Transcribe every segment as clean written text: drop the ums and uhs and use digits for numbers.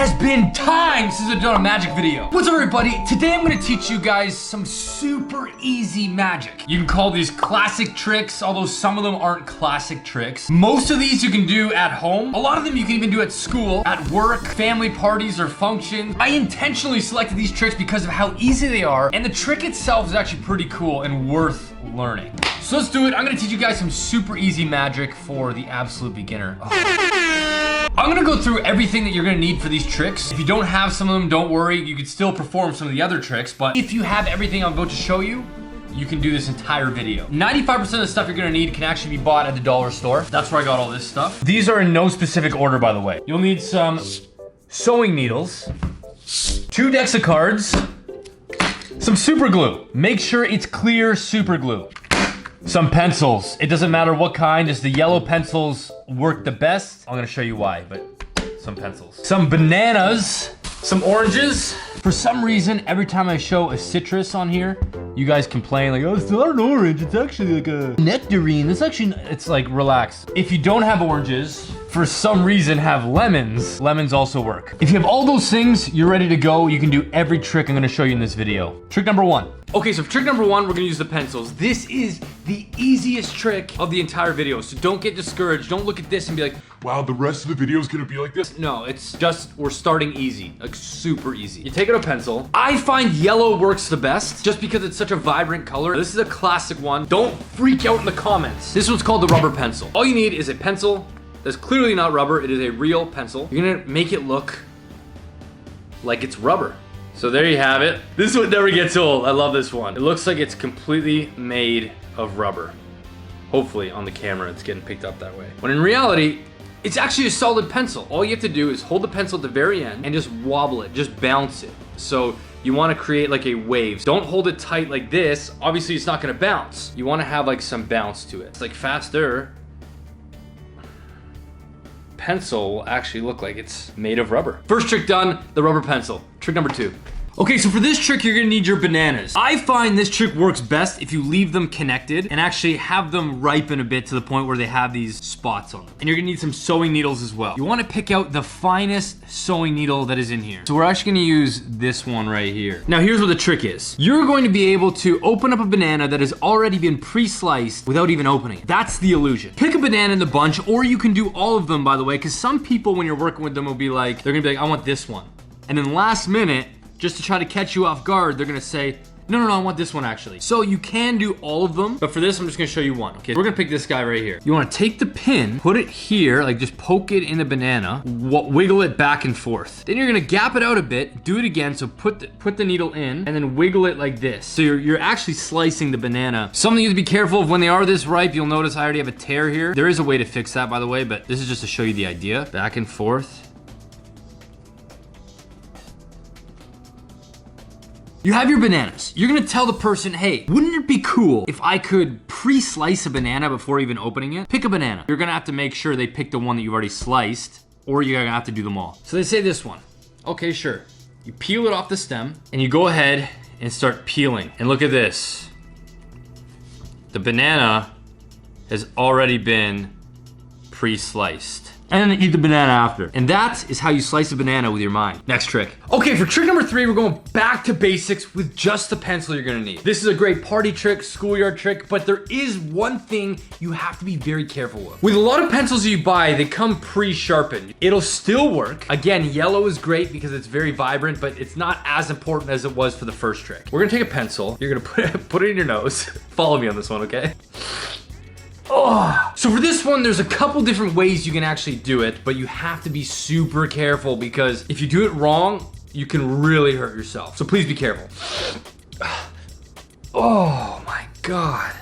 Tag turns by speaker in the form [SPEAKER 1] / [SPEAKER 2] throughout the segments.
[SPEAKER 1] has been time since I've done a magic video. What's up, everybody? Today I'm gonna teach you guys some super easy magic. You can call these classic tricks, although some of them aren't classic tricks. Most of these you can do at home. A lot of them you can even do at school, at work, family parties, or functions. I intentionally selected these tricks because of how easy they are, and the trick itself is actually pretty cool and worth learning. So let's do it. I'm gonna teach you guys some super easy magic for the absolute beginner. I'm gonna go through everything that you're gonna need for these tricks. If you don't have some of them, don't worry. You can still perform some of the other tricks, but if you have everything I'm about to show you, you can do this entire video. 95% of the stuff you're gonna need can actually be bought at the dollar store. That's where I got all this stuff. These are in no specific order, by the way. You'll need some sewing needles, 2 decks of cards, some super glue. Make sure it's clear super glue. Some pencils. It doesn't matter what kind, just the yellow pencils work the best. I'm gonna show you why, but some pencils. Some bananas, some oranges. For some reason, every time I show a citrus on here, you guys complain like, oh, it's not an orange, it's actually like a nectarine. It's like, relax. If you don't have oranges, for some reason have lemons. Lemons also work. If you have all those things, you're ready to go. You can do every trick I'm gonna show you in this video. Trick number 1. Okay, so for trick number 1, we're gonna use the pencils. This is the easiest trick of the entire video, so don't get discouraged. Don't look at this and be like,
[SPEAKER 2] wow, the rest of the video is gonna be like this.
[SPEAKER 1] no, it's just, we're starting easy, like super easy. You take out a pencil. I find yellow works the best, just because it's such a vibrant color. This is a classic one. Don't freak out in the comments. This one's called the rubber pencil. All you need is a pencil that's clearly not rubber. It is a real pencil. You're gonna make it look like it's rubber. So there you have it. This one never gets old. I love this one. It looks like it's completely made of rubber. Hopefully on the camera it's getting picked up that way. When in reality, it's actually a solid pencil. All you have to do is hold the pencil at the very end and just wobble it, just bounce it. So you wanna create like a wave. Don't hold it tight like this. Obviously it's not gonna bounce. You wanna have like some bounce to it. It's like faster. Pencil will actually look like it's made of rubber. First trick done, the rubber pencil. Trick number 2. Okay, so for this trick, you're gonna need your bananas. I find this trick works best if you leave them connected and actually have them ripen a bit to the point where they have these spots on them. And you're gonna need some sewing needles as well. You wanna pick out the finest sewing needle that is in here. So we're actually gonna use this one right here. Now here's what the trick is. You're going to be able to open up a banana that has already been pre-sliced without even opening it. That's the illusion. Pick a banana in the bunch, or you can do all of them, by the way, because some people, when you're working with them, will be like, they're gonna be like, I want this one. And then last minute, just to try to catch you off guard, they're gonna say, no, I want this one actually. So you can do all of them, but for this, I'm just gonna show you one. Okay, we're gonna pick this guy right here. You wanna take the pin, put it here, like just poke it in the banana, wiggle it back and forth. Then you're gonna gap it out a bit, do it again, so put the needle in, and then wiggle it like this. So you're actually slicing the banana. Something you have to be careful of when they are this ripe, you'll notice I already have a tear here. There is a way to fix that, by the way, but this is just to show you the idea. Back and forth. You have your bananas. You're gonna tell the person, hey, wouldn't it be cool if I could pre-slice a banana before even opening it? Pick a banana. You're gonna have to make sure they pick the one that you've already sliced, or you're gonna have to do them all. So they say this one. Okay, sure. You peel it off the stem, and you go ahead and start peeling. And look at this. The banana has already been pre-sliced. And then eat the banana after. And that is how you slice a banana with your mind. Next trick. Okay, for trick number 3, we're going back to basics with just the pencil you're gonna need. This is a great party trick, schoolyard trick, but there is one thing you have to be very careful with. With a lot of pencils you buy, they come pre-sharpened. It'll still work. Again, yellow is great because it's very vibrant, but it's not as important as it was for the first trick. We're gonna take a pencil, you're gonna put it in your nose. Follow me on this one, okay? Oh. So for this one, there's a couple different ways you can actually do it, but you have to be super careful because if you do it wrong, you can really hurt yourself. So please be careful. Oh my God.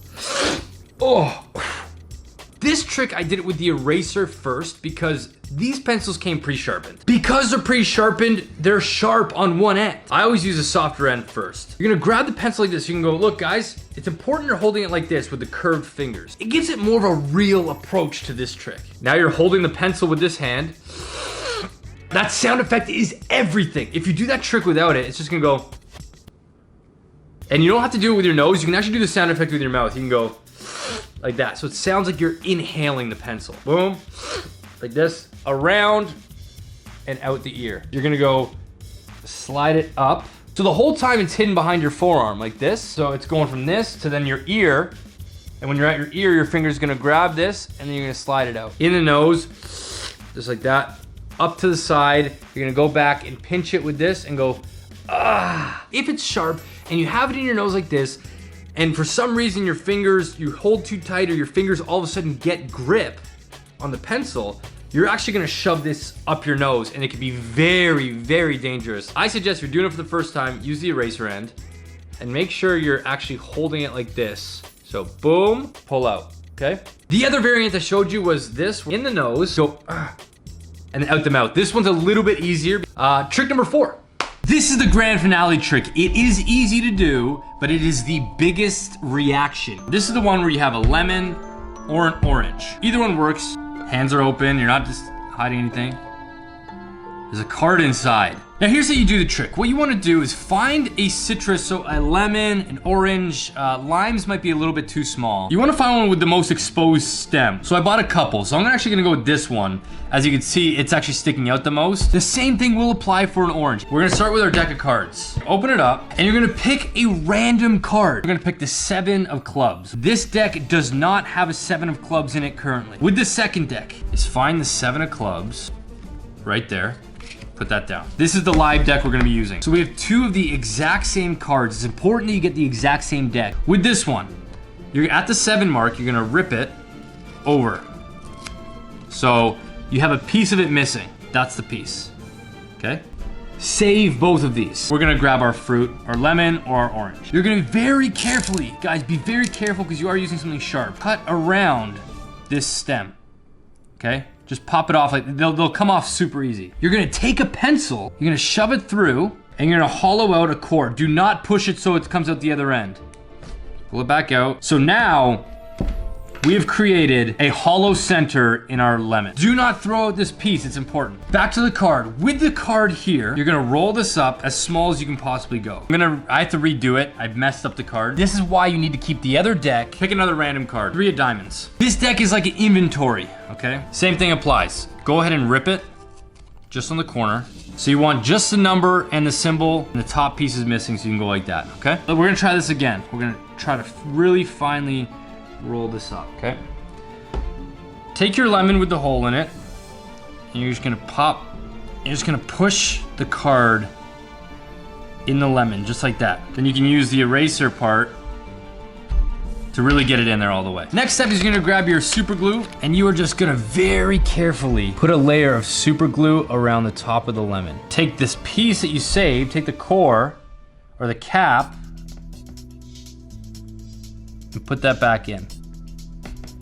[SPEAKER 1] Oh. This trick, I did it with the eraser first because these pencils came pre-sharpened. Because they're pre-sharpened, they're sharp on one end. I always use a softer end first. You're gonna grab the pencil like this. You can go, look guys, it's important you're holding it like this with the curved fingers. It gives it more of a real approach to this trick. Now you're holding the pencil with this hand. That sound effect is everything. If you do that trick without it, it's just gonna go. And you don't have to do it with your nose. You can actually do the sound effect with your mouth. You can go like that. So it sounds like you're inhaling the pencil. Boom, like this, around, and out the ear. You're gonna go slide it up. So the whole time it's hidden behind your forearm like this. So it's going from this to then your ear. And when you're at your ear, your finger's gonna grab this and then you're gonna slide it out. In the nose, just like that. Up to the side, you're gonna go back and pinch it with this and go, ah. If it's sharp and you have it in your nose like this, and for some reason your fingers, you hold too tight or your fingers all of a sudden get grip on the pencil, you're actually gonna shove this up your nose and it can be very, very dangerous. I suggest if you're doing it for the first time, use the eraser end and make sure you're actually holding it like this. So boom, pull out, okay? The other variant I showed you was this, in the nose, go, and then out the mouth. This one's a little bit easier. Trick number 4. This is the grand finale trick. It is easy to do, but it is the biggest reaction. This is the one where you have a lemon or an orange. Either one works. Hands are open, you're not just hiding anything. There's a card inside. Now here's how you do the trick. What you wanna do is find a citrus, so a lemon, an orange, limes might be a little bit too small. You wanna find one with the most exposed stem. So I bought a couple, so I'm actually gonna go with this one. As you can see, it's actually sticking out the most. The same thing will apply for an orange. We're gonna start with our deck of cards. Open it up, and you're gonna pick a random card. We're gonna pick the 7 of clubs. This deck does not have a 7 of clubs in it currently. With the second deck, is find the 7 of clubs, right there. Put that down. This is the live deck we're gonna be using. So we have 2 of the exact same cards. It's important that you get the exact same deck. With this one, you're at the 7 mark, you're gonna rip it over. So you have a piece of it missing. That's the piece, okay? Save both of these. We're gonna grab our fruit, our lemon or our orange. You're gonna very carefully, guys, be very careful because you are using something sharp. Cut around this stem, okay? Just pop it off, like they'll come off super easy. You're gonna take a pencil, you're gonna shove it through, and you're gonna hollow out a cord. Do not push it so it comes out the other end. Pull it back out. So now, we have created a hollow center in our lemon. Do not throw out this piece, it's important. Back to the card. With the card here, you're gonna roll this up as small as you can possibly go. I have to redo it. I've messed up the card. This is why you need to keep the other deck. Pick another random card. 3 of diamonds. This deck is like an inventory, okay? Same thing applies. Go ahead and rip it, just on the corner. So you want just the number and the symbol, and the top piece is missing, so you can go like that, okay? But we're gonna try this again. We're gonna try to really finely roll this up, okay? Take your lemon with the hole in it, and you're just gonna push the card in the lemon, just like that. Then you can use the eraser part to really get it in there all the way. Next step is you're gonna grab your super glue, and you are just gonna very carefully put a layer of super glue around the top of the lemon. Take this piece that you saved, take the core, or the cap, and put that back in.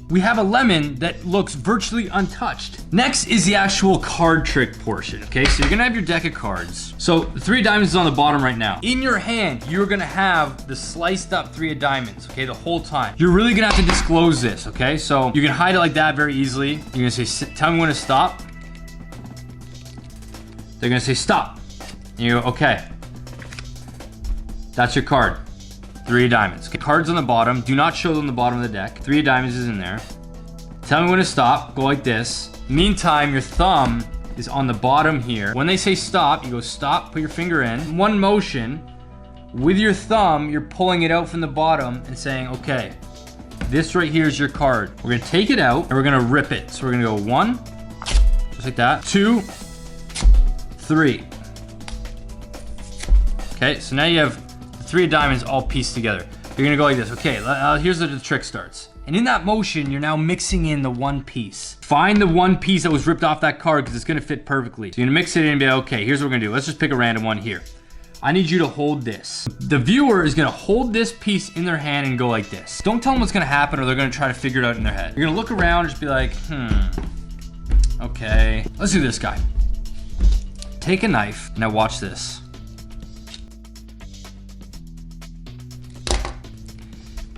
[SPEAKER 1] We have a lemon that looks virtually untouched. Next is the actual card trick portion, okay? So you're gonna have your deck of cards. So the 3 of diamonds is on the bottom right now. In your hand, you're gonna have the sliced up 3 of diamonds, okay, the whole time. You're really gonna have to disclose this, okay? So you can hide it like that very easily. You're gonna say, tell me when to stop. They're gonna say stop. And you go, okay. That's your card. 3 of diamonds. Okay, cards on the bottom. Do not show them the bottom of the deck. 3 of diamonds is in there. Tell me when to stop. Go like this. Meantime, your thumb is on the bottom here. When they say stop, you go stop, put your finger in. One motion. With your thumb, you're pulling it out from the bottom and saying, okay, this right here is your card. We're gonna take it out and we're gonna rip it. So we're gonna go 1, just like that. 2, 3. Okay, so now you have 3 of diamonds all pieced together. You're gonna go like this. Okay, here's where the trick starts. And in that motion, you're now mixing in the one piece. Find the one piece that was ripped off that card because it's gonna fit perfectly. So you're gonna mix it in and be like, okay, here's what we're gonna do. Let's just pick a random one here. I need you to hold this. The viewer is gonna hold this piece in their hand and go like this. Don't tell them what's gonna happen or they're gonna try to figure it out in their head. You're gonna look around and just be like, okay. Let's do this guy. Take a knife, now watch this.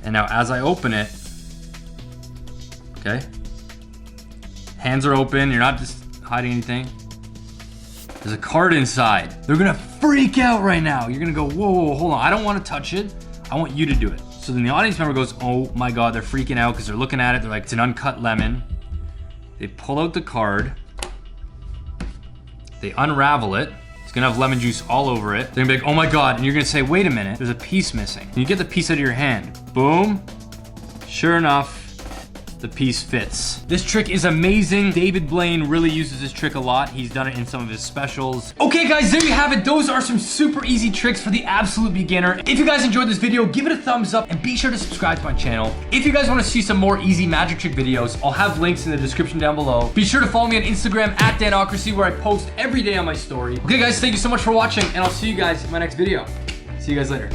[SPEAKER 1] And now as I open it, okay, hands are open, you're not just hiding anything. There's a card inside. They're gonna freak out right now. You're gonna go, whoa, hold on, I don't wanna touch it. I want you to do it. So then the audience member goes, oh my God, they're freaking out because they're looking at it. They're like, it's an uncut lemon. They pull out the card. They unravel it. It's gonna have lemon juice all over it. They're gonna be like, oh my God. And you're gonna say, wait a minute, there's a piece missing. And you get the piece out of your hand. Boom. Sure enough, the piece fits. This trick is amazing. David Blaine really uses this trick a lot. He's done it in some of his specials. Okay guys, there you have it. Those are some super easy tricks for the absolute beginner. If you guys enjoyed this video, give it a thumbs up and be sure to subscribe to my channel. If you guys want to see some more easy magic trick videos, I'll have links in the description down below. Be sure to follow me on Instagram at Danocracy, where I post every day on my story. Okay guys, thank you so much for watching and I'll see you guys in my next video. See you guys later.